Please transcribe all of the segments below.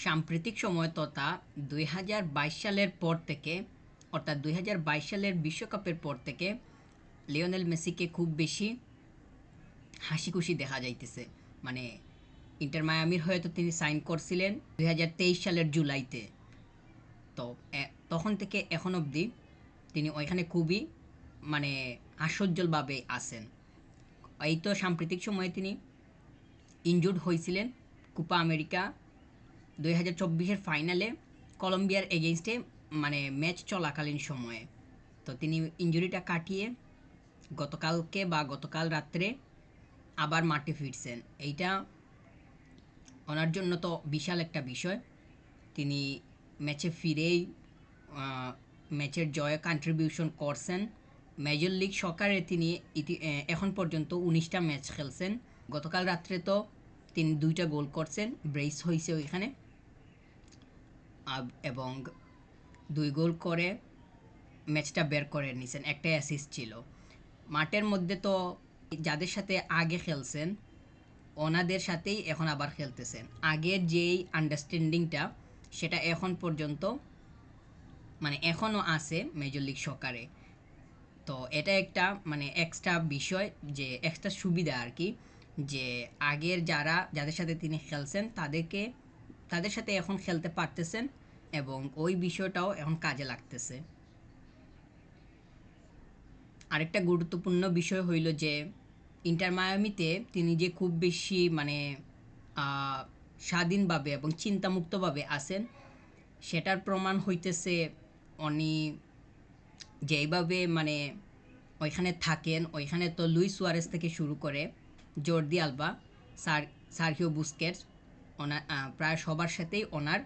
সাম্প্রতিক সময় তথা 2022 সালের পর থেকে, অর্থাৎ 2022 সালের বিশ্বকাপের পর থেকে লিওনেল মেসিকে খুব বেশি হাসি খুশি দেখা যাইতেছে। মানে ইন্টার মায়ামির হয়তো তিনি সাইন করছিলেন 2023 সালের জুলাইতে। তো তখন থেকে এখন অবধি তিনি ওইখানে খুবই মানে হাস্যোজ্জ্বলভাবে আছেন। এই তো সাম্প্রতিক সময়ে তিনি ইনজুর্ড হয়েছিলেন কোপা আমেরিকা 2024-এর ফাইনালে কলম্বিয়ার এগেইনস্টে, মানে ম্যাচ চলাকালীন সময়ে। তো তিনি ইনজুরিটা কাটিয়ে গতকাল রাত্রে আবার মাঠে ফিরছেন। এইটা ওনার জন্য তো বিশাল একটা বিষয়। তিনি ম্যাচে ফিরেই ম্যাচের জয়ে কন্ট্রিবিউশন করছেন। মেজর লিগ সকারে তিনি এখন পর্যন্ত 19টা ম্যাচ খেলছেন। গতকাল রাত্রে তো তিনি 2টা গোল করছেন, ব্রেস হয়েছে ওইখানে, এবং 2 গোল করে ম্যাচটা বের করে নিছেন। একটা অ্যাসিস্ট ছিল। মাঠের মধ্যে তো যাদের সাথে আগে খেলছেন ওনাদের সাথেই এখন আবার খেলতেছেন। আগের যেই আন্ডারস্ট্যান্ডিংটা সেটা এখন পর্যন্ত মানে এখনও আছে মেজর লিগ সকারে। তো এটা একটা মানে এক্সট্রা বিষয়, যে এক্সট্রা সুবিধা আর কি, যে আগের যাদের সাথে তিনি খেলছেন তাদের সাথে এখন খেলতে পারতেছেন, এবং ওই বিষয়টাও এখন কাজে লাগতেছে। আরেকটা গুরুত্বপূর্ণ বিষয় হইল যে ইন্টার মায়ামিতে তিনি যে খুব বেশি মানে স্বাধীনভাবে এবং চিন্তামুক্তভাবে আছেন, সেটার প্রমাণ হইতেছে উনি যেইভাবে মানে ওইখানে থাকেন। ওইখানে তো লুইস সুয়ারেস থেকে শুরু করে জর্দি আলবা, সার্হিও বুস্কেটস, ওনার প্রায় সবার সাথেই ওনার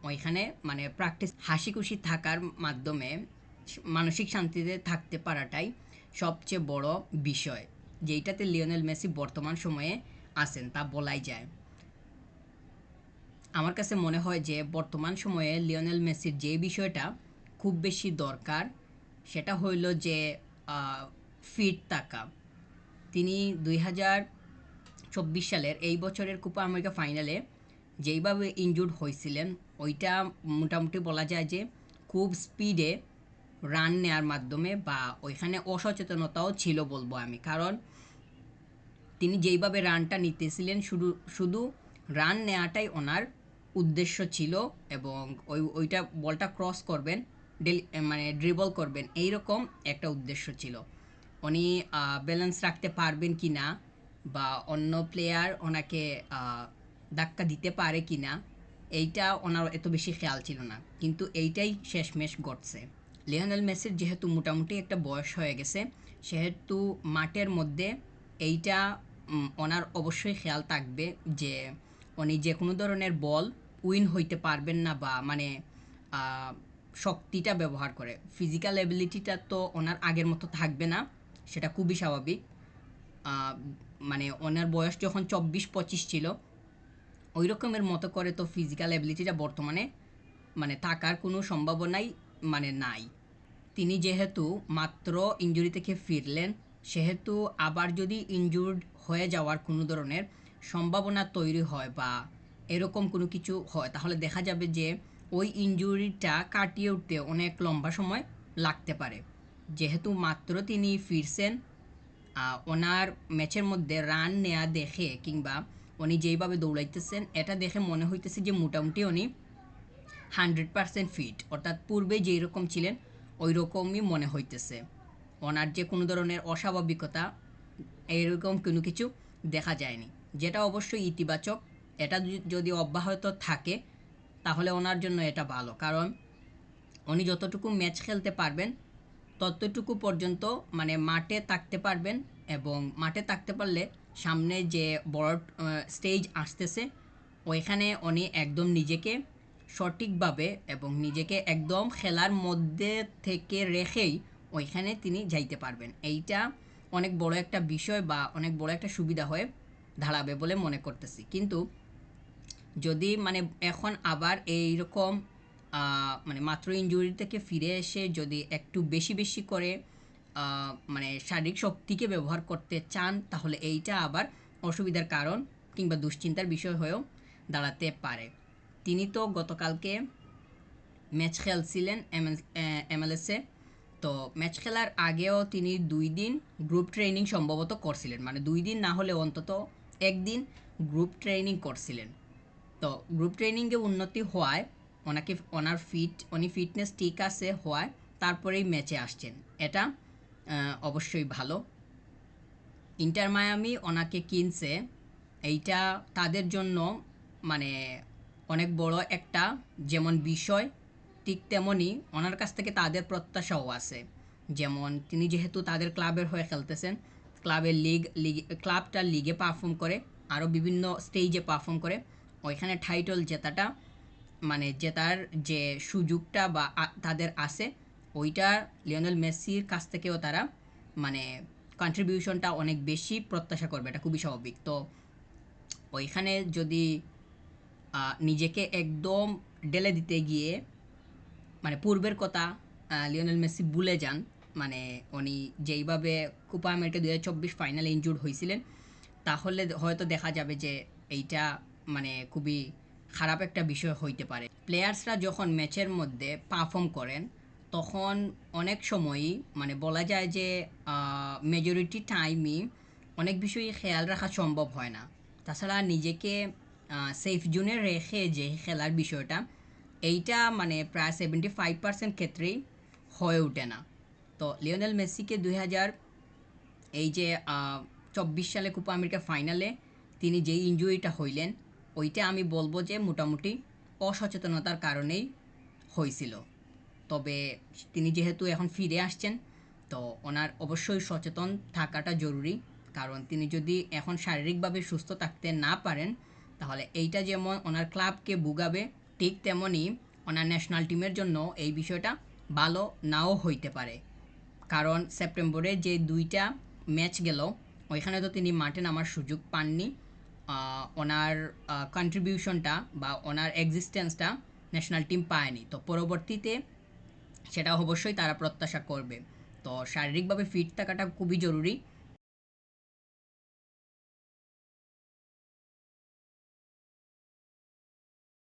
ওইখানে মানে প্র্যাকটিস হাসি খুশি থাকার মাধ্যমে মানসিক শান্তিতে থাকতে পারাটাই সবচেয়ে বড় বিষয়, যেইটাতে লিওনেল মেসি বর্তমান সময়ে আছেন তা বলাই যায়। আমার কাছে মনে হয় যে বর্তমান সময়ে লিওনেল মেসির যে বিষয়টা খুব বেশি দরকার সেটা হইল যে ফিট থাকা। তিনি 2024 সালের এই বছরের কোপা আমেরিকা ফাইনালে যেইভাবে ইনজুর্ড হয়েছিলেন, ওইটা মোটামুটি বলা যায় যে খুব স্পিডে রান নেওয়ার মাধ্যমে, বা ওইখানে অসচেতনতাও ছিল বলবো আমি। কারণ তিনি যেইভাবে রানটা নিতেছিলেন, শুধু রান নেওয়াটাই ওনার উদ্দেশ্য ছিল, এবং ওইটা বলটা ক্রস করবেন, মানে ড্রিবল করবেন, এইরকম একটা উদ্দেশ্য ছিল। উনি ব্যালেন্স রাখতে পারবেন কি না, বা অন্য প্লেয়ার ওনাকে ধাক্কা দিতে পারে কি না, এইটা ওনার এত বেশি খেয়াল ছিল না। কিন্তু এইটাই শেষমেশ ঘটছে। লিওনেল মেসির যেহেতু মোটামুটি একটা বয়স হয়ে গেছে, সেহেতু মাঠের মধ্যে এইটা ওনার অবশ্যই খেয়াল থাকবে যে উনি যে কোনো ধরনের বল উইন হইতে পারবেন না, বা মানে শক্তিটা ব্যবহার করে ফিজিক্যাল এবিলিটিটা তো ওনার আগের মতো থাকবে না, সেটা খুবই স্বাভাবিক। মানে ওনার বয়স যখন 24-25 ছিল, ওই রকমের মতো করে তো ফিজিক্যাল এবিলিটিটা বর্তমানে মানে থাকার কোনো সম্ভাবনাই মানে নাই। তিনি যেহেতু মাত্র ইনজুরি থেকে ফিরলেন, সেহেতু আবার যদি ইনজুর্ড হয়ে যাওয়ার কোনো ধরনের সম্ভাবনা তৈরি হয় বা এরকম কোনো কিছু হয়, তাহলে দেখা যাবে যে ওই ইনজুরিটা কাটিয়ে উঠতে অনেক লম্বা সময় লাগতে পারে। যেহেতু মাত্র তিনি ফিরছেন, ওনার ম্যাচের মধ্যে রান নেওয়া দেখে, কিংবা উনি যেইভাবে দৌড়াইতেছেন এটা দেখে মনে হইতেছে যে মোটামুটি উনি 100% ফিট, অর্থাৎ পূর্বে যেই রকম ছিলেন ওই রকমই মনে হইতেছে। ওনার যে কোনো ধরনের অস্বাভাবিকতা এরকম কোনো কিছু দেখা যায়নি, যেটা অবশ্যই ইতিবাচক। এটা যদি অব্যাহত থাকে তাহলে ওনার জন্য এটা ভালো, কারণ উনি যতটুকু ম্যাচ খেলতে পারবেন ততটুকু পর্যন্ত মানে মাঠে থাকতে পারবেন, এবং মাঠে থাকতে পারলে সামনে যে বড় স্টেজ আসতেছে ওইখানে উনি একদম নিজেকে সঠিকভাবে এবং নিজেকে একদম খেলার মধ্যে থেকে রেখেই ওইখানে তিনি যাইতে পারবেন। এইটা অনেক বড় একটা বিষয় বা অনেক বড় একটা সুবিধা হয়ে দাঁড়াবে বলে মনে করতেছি। কিন্তু যদি মানে এখন আবার এইরকম মানে মাত্র ইনজুরি থেকে ফিরে এসে যদি একটু বেশি বেশি করে মানে শারীরিক শক্তিকে ব্যবহার করতে চান, তাহলে এইটা আবার অসুবিধার কারণ কিংবা দুশ্চিন্তার বিষয় হয়েও দাঁড়াতে পারে। তিনি তো গতকালকে ম্যাচ খেলছিলেন MLS-এ। তো ম্যাচ খেলার আগেও তিনি 2 দিন গ্রুপ ট্রেনিং সম্ভবত করছিলেন, মানে 2 দিন না হলে অন্তত একদিন গ্রুপ ট্রেনিং করছিলেন। তো গ্রুপ ট্রেনিংয়ে উন্নতি হওয়ায় উনি ফিটনেস ঠিক আছে হওয়ায় তারপরেই ম্যাচে আসছেন, এটা অবশ্যই ভালো। ইন্টার মায়ামি ওনাকে কিনছে, এইটা তাদের জন্য মানে অনেক বড় একটা যেমন বিষয়, ঠিক তেমনই ওনার কাছ থেকে তাদের প্রত্যাশাও আছে। যেমন তিনি যেহেতু তাদের ক্লাবের হয়ে খেলতেছেন, ক্লাবটা লিগে পারফর্ম করে, আরও বিভিন্ন স্টেজে পারফর্ম করে, ওইখানে টাইটল জেতাটা মানে জেতার যে সুযোগটা বা তাদের আছে, ওইটা লিওনেল মেসির কাছ থেকেও তারা মানে কন্ট্রিবিউশনটা অনেক বেশি প্রত্যাশা করবে, এটা খুবই স্বাভাবিক। তো ওইখানে যদি নিজেকে একদম ঢেলে দিতে গিয়ে মানে পূর্বের কথা লিওনেল মেসি ভুলে যান, মানে উনি যেইভাবে কোপা আমেরিকা 2024 ফাইনালে ইনজুর্ড হয়েছিলেন, তাহলে হয়তো দেখা যাবে যে এইটা মানে খুবই খারাপ একটা বিষয় হইতে পারে। প্লেয়ার্সরা যখন ম্যাচের মধ্যে পারফর্ম করেন তখন অনেক সময়ই মানে বলা যায় যে মেজরিটি টাইমই অনেক বিষয়ই খেয়াল রাখা সম্ভব হয় না। তাছাড়া নিজেকে সেফ জোনে রেখে যে খেলার বিষয়টা, এইটা মানে প্রায় 75% ক্ষেত্রেই হয়ে ওঠে না। তো লিওনেল মেসিকে 2024 সালে কোপা আমেরিকা ফাইনালে তিনি যেই ইনজুরিটা হইলেন, ওইটা আমি বলবো যে মোটামুটি অসচেতনতার কারণেই হয়েছিল। তবে তিনি যেহেতু এখন ফিরে আসছেন, তো ওনার অবশ্যই সচেতন থাকাটা জরুরি। কারণ তিনি যদি এখন শারীরিকভাবে সুস্থ থাকতে না পারেন, তাহলে এইটা যেমন ওনার ক্লাবকে ভুগাবে, ঠিক তেমনই ওনার ন্যাশনাল টিমের জন্য এই বিষয়টা ভালো নাও হইতে পারে। কারণ সেপ্টেম্বরে যে 2টা ম্যাচ গেল, ওইখানে তো তিনি মাঠে নামার সুযোগ পাননি। ওনার কন্ট্রিবিউশনটা বা ওনার এক্সিস্টেন্সটা ন্যাশনাল টিম পায়নি। তো পরবর্তীতে সেটা অবশ্যই তারা প্রত্যাশা করবে। তো শারীরিকভাবে ফিট থাকাটা খুবই জরুরি।